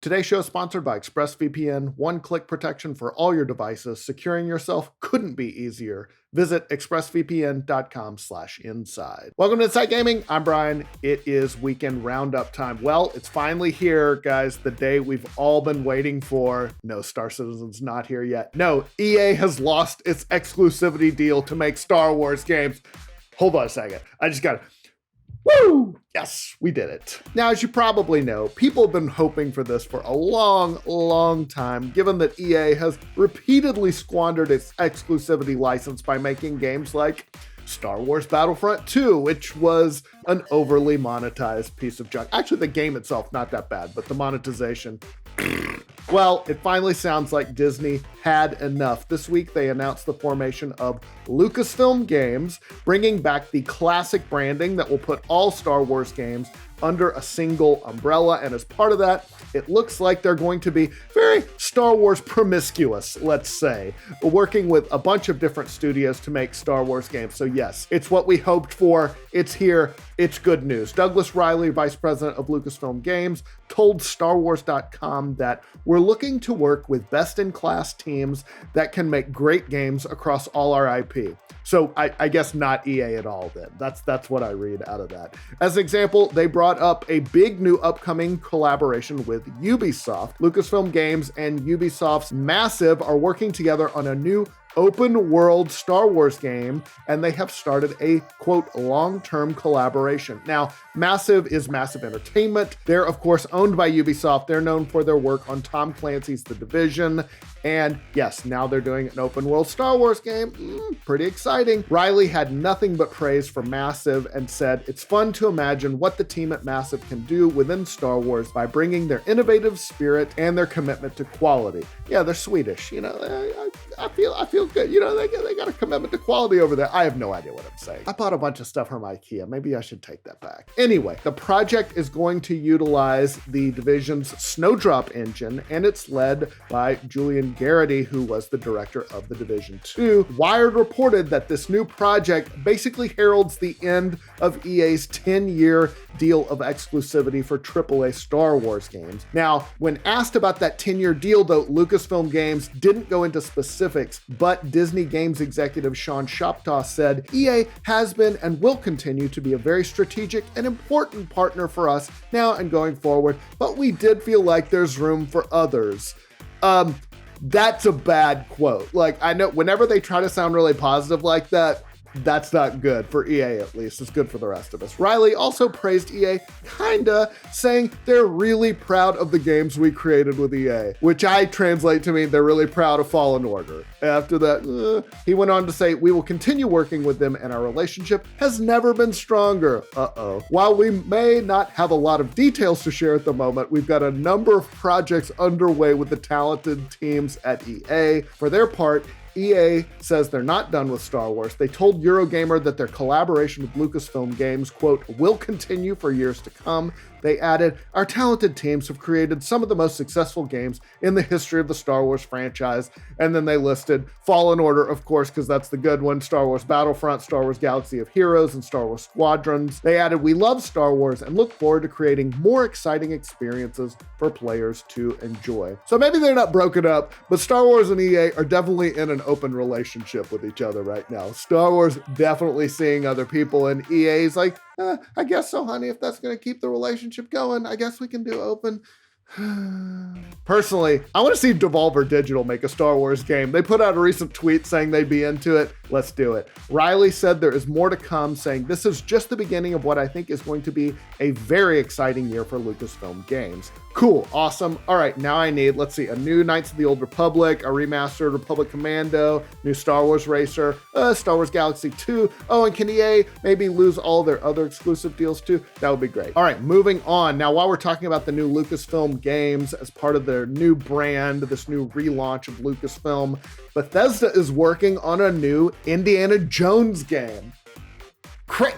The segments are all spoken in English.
Today's show is sponsored by ExpressVPN, one-click protection for all your devices. Securing yourself couldn't be easier. Visit expressvpn.com/inside. Welcome to Inside Gaming. I'm Brian. It is weekend roundup time. Well, it's finally here, guys. The day we've all been waiting for. No, Star Citizen's not here yet. No, EA has lost its exclusivity deal to make Star Wars games. Hold on a second. I just gotta... Woo! Yes, we did it. Now, as you probably know, people have been hoping for this for a long time, given that EA has repeatedly squandered its exclusivity license by making games like Star Wars Battlefront 2, which was an overly monetized piece of junk. Actually, the game itself, not that bad, but the monetization... Well, it finally sounds like Disney had enough. This week, they announced the formation of Lucasfilm Games, bringing back the classic branding that will put all Star Wars games under a single umbrella. And as part of that, it looks like they're going to be very Star Wars promiscuous, let's say, working with a bunch of different studios to make Star Wars games. So yes, it's what we hoped for. It's here. It's good news. Douglas Riley, vice president of Lucasfilm Games, told StarWars.com that we're looking to work with best-in-class teams that can make great games across all our IP. So I guess not EA at all then. That's what I read out of that. As an example, they brought up a big new upcoming collaboration with Ubisoft. Lucasfilm Games and Ubisoft's Massive are working together on a new open world Star Wars game, and they have started a quote long-term collaboration. Now, Massive is Massive Entertainment. They're of course owned by Ubisoft. They're known for their work on Tom Clancy's The Division. And yes, now they're doing an open world Star Wars game. Pretty exciting. Riley had nothing but praise for Massive and said, it's fun to imagine what the team at Massive can do within Star Wars by bringing their innovative spirit and their commitment to quality. Yeah, they're Swedish. You know, I feel good. You know, they got a commitment to quality over there. I have no idea what I'm saying. I bought a bunch of stuff from IKEA. Maybe I should take that back. Anyway, the project is going to utilize the Division's Snowdrop engine, and it's led by Julian Garrity, who was the director of The Division 2. Wired reported that this new project basically heralds the end of EA's 10-year deal of exclusivity for AAA Star Wars games. Now, when asked about that 10-year deal, though, Lucasfilm Games didn't go into specifics, but Disney Games executive Sean Shoptaw said, EA has been and will continue to be a very strategic and important partner for us now and going forward, but we did feel like there's room for others. That's a bad quote. Like, I know whenever they try to sound really positive like that, that's not good for EA, at least. It's good for the rest of us. Riley also praised EA, kinda, saying they're really proud of the games we created with EA, which I translate to mean they're really proud of Fallen Order. After that, he went on to say, we will continue working with them and our relationship has never been stronger. While we may not have a lot of details to share at the moment, we've got a number of projects underway with the talented teams at EA. For their part, EA says they're not done with Star Wars. They told Eurogamer that their collaboration with Lucasfilm Games, quote, will continue for years to come. They added, our talented teams have created some of the most successful games in the history of the Star Wars franchise. And then they listed Fallen Order, of course, because that's the good one, Star Wars Battlefront, Star Wars Galaxy of Heroes, and Star Wars Squadrons. They added, we love Star Wars and look forward to creating more exciting experiences for players to enjoy. So maybe they're not broken up, but Star Wars and EA are definitely in an open relationship with each other right now. Star Wars definitely seeing other people, and EA's like, I guess so, honey. If that's going to keep the relationship going, I guess we can do open. Personally, I want to see Devolver Digital make a Star Wars game. They put out a recent tweet saying they'd be into it. Let's do it. Riley said there is more to come, saying this is just the beginning of what I think is going to be a very exciting year for Lucasfilm Games. Cool, awesome. All right, now I need, let's see, a new Knights of the Old Republic, a remastered Republic Commando, new Star Wars Racer, Star Wars Galaxy 2. Oh, and can EA maybe lose all their other exclusive deals too? That would be great. All right, moving on. Now, while we're talking about the new Lucasfilm Games as part of their new brand, this new relaunch of Lucasfilm, Bethesda is working on a new Indiana Jones game.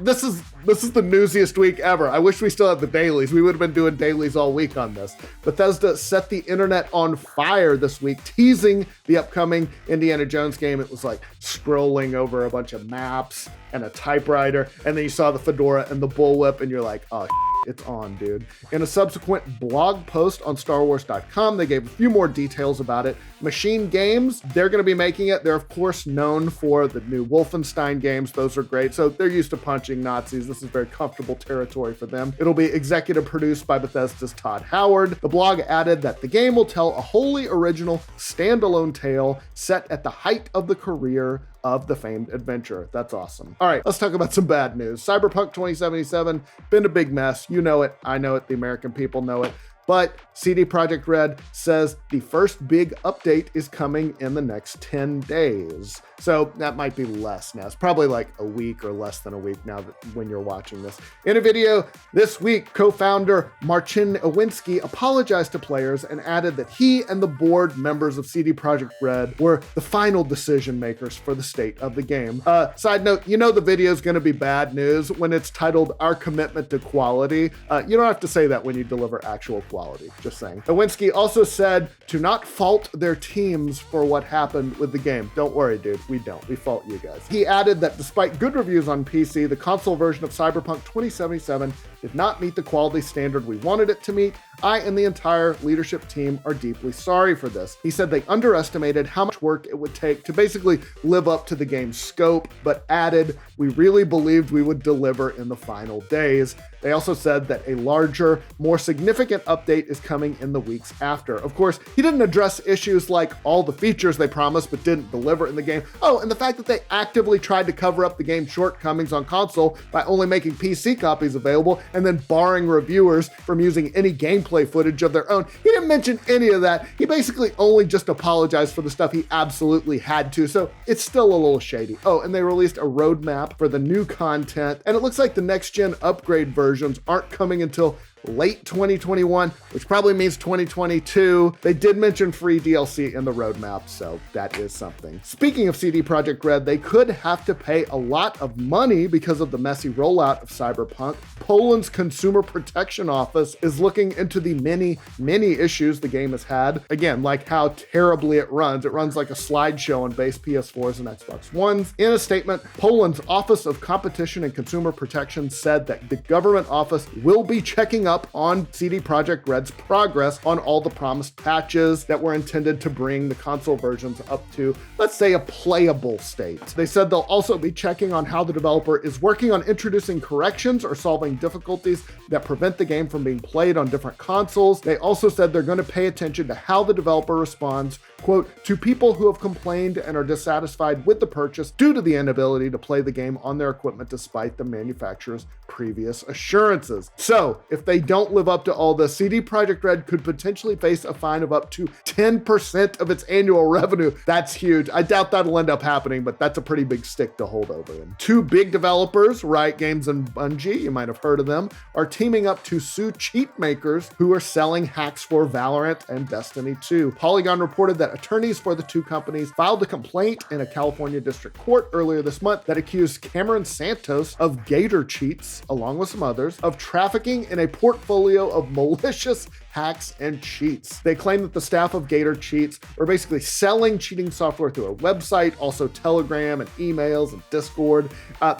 This is the newsiest week ever. I wish we still had the dailies. We would have been doing dailies all week on this. Bethesda set the internet on fire this week, teasing the upcoming Indiana Jones game. It was like scrolling over a bunch of maps and a typewriter, and then you saw the fedora and the bullwhip, and you're like, oh, It's on, dude. In a subsequent blog post on StarWars.com, they gave a few more details about it. Machine Games, they're going to be making it. They're, of course, known for the new Wolfenstein games. Those are great. So they're used to punching Nazis. This is very comfortable territory for them. It'll be executive produced by Bethesda's Todd Howard. The blog added that the game will tell a wholly original standalone tale set at the height of the career of the famed adventurer. That's awesome. All right, let's talk about some bad news. Cyberpunk 2077, been a big mess. You know it. I know it. The American people know it. But CD Projekt Red says the first big update is coming in the next 10 days. So that might be less now. It's probably like a week or less than a week now when you're watching this. In a video this week, co-founder Marcin Iwinski apologized to players and added that he and the board members of CD Projekt Red were the final decision makers for the state of the game. Side note, you know the video is going to be bad news when it's titled Our Commitment to Quality. You don't have to say that when you deliver actual quality. Just saying. Iwinski also said to not fault their teams for what happened with the game. Don't worry, dude. We don't. We fault you guys. He added that despite good reviews on PC, the console version of Cyberpunk 2077 did not meet the quality standard we wanted it to meet. I and the entire leadership team are deeply sorry for this. He said they underestimated how much work it would take to basically live up to the game's scope, but added, we really believed we would deliver in the final days. They also said that a larger, more significant update is coming in the weeks after. Of course, he didn't address issues like all the features they promised but didn't deliver in the game. Oh, and the fact that they actively tried to cover up the game's shortcomings on console by only making PC copies available and then barring reviewers from using any gameplay footage of their own. He didn't mention any of that. He basically only just apologized for the stuff he absolutely had to, so it's still a little shady. Oh, and they released a roadmap for the new content, and it looks like the next-gen upgrade versions aren't coming until late 2021, which probably means 2022. They did mention free DLC in the roadmap, so that is something. Speaking of CD Projekt Red, they could have to pay a lot of money because of the messy rollout of Cyberpunk. Poland's Consumer Protection Office is looking into the many issues the game has had. Again, like how terribly it runs. It runs like a slideshow on base PS4s and Xbox Ones. In a statement, Poland's Office of Competition and Consumer Protection said that the government office will be checking up on CD Projekt Red's progress on all the promised patches that were intended to bring the console versions up to, let's say, a playable state. They said they'll also be checking on how the developer is working on introducing corrections or solving difficulties that prevent the game from being played on different consoles. They also said they're going to pay attention to how the developer responds, quote, to people who have complained and are dissatisfied with the purchase due to the inability to play the game on their equipment despite the manufacturer's previous assurances. So, if they don't live up to all this, CD Projekt Red could potentially face a fine of up to 10% of its annual revenue. That's huge. I doubt that'll end up happening, but that's a pretty big stick to hold over him. Two big developers, Riot Games and Bungie, you might have heard of them, are teaming up to sue cheat makers who are selling hacks for Valorant and Destiny 2. Polygon reported that attorneys for the two companies filed a complaint in a California district court earlier this month that accused Cameron Santos of Gator cheats, along with some others, of trafficking in a portfolio of malicious hacks and cheats. They claim that the staff of Gator Cheats were basically selling cheating software through a website, also Telegram and emails and Discord.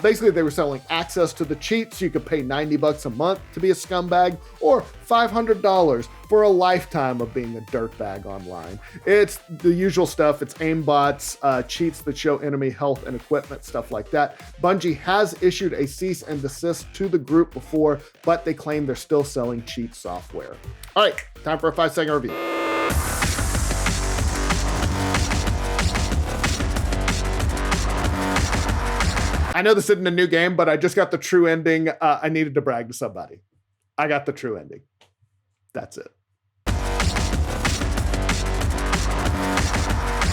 Basically, they were selling access to the cheats. So you could pay $90 a month to be a scumbag or $500 for a lifetime of being a dirtbag online. It's the usual stuff. It's aimbots, cheats that show enemy health and equipment, stuff like that. Bungie has issued a cease and desist to the group before, but they claim they're still selling cheat software. All right, time for a 5-second review. I know this isn't a new game, but I just got the true ending. I needed to brag to somebody. I got the true ending. That's it.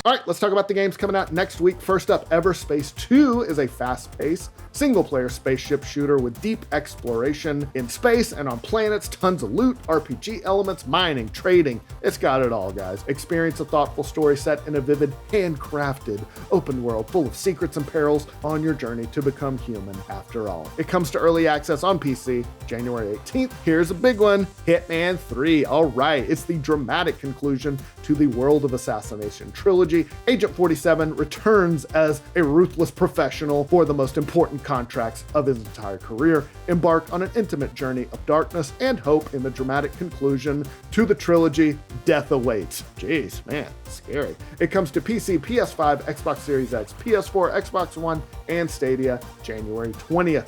All right, let's talk about the games coming out next week. First up, Everspace 2 is a fast-paced, single-player spaceship shooter with deep exploration in space and on planets, tons of loot, RPG elements, mining, trading. It's got it all, guys. Experience a thoughtful story set in a vivid, handcrafted open world full of secrets and perils on your journey to become human after all. It comes to early access on PC January 18th. Here's a big one, Hitman 3. All right, it's the dramatic conclusion to the World of Assassination trilogy. Agent 47 returns as a ruthless professional for the most important contracts of his entire career, embark on an intimate journey of darkness and hope in the dramatic conclusion to the trilogy. Death awaits. Jeez, man, scary. It comes to PC, PS5, Xbox Series X, PS4, Xbox One, and Stadia January 20th.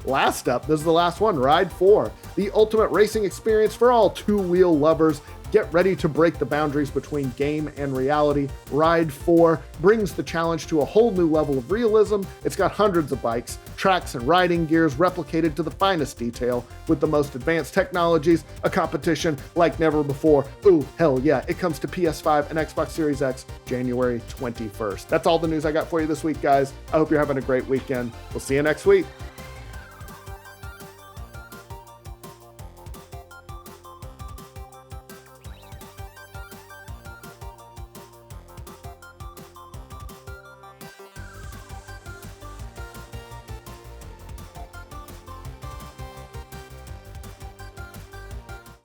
Last up, this is the last one, Ride 4, the ultimate racing experience for all two-wheel lovers. Get ready to break the boundaries between game and reality. Ride 4 brings the challenge to a whole new level of realism. It's got hundreds of bikes, tracks, and riding gears replicated to the finest detail with the most advanced technologies, a competition like never before. Ooh, hell yeah. It comes to PS5 and Xbox Series X January 21st. That's all the news I got for you this week, guys. I hope you're having a great weekend. We'll see you next week.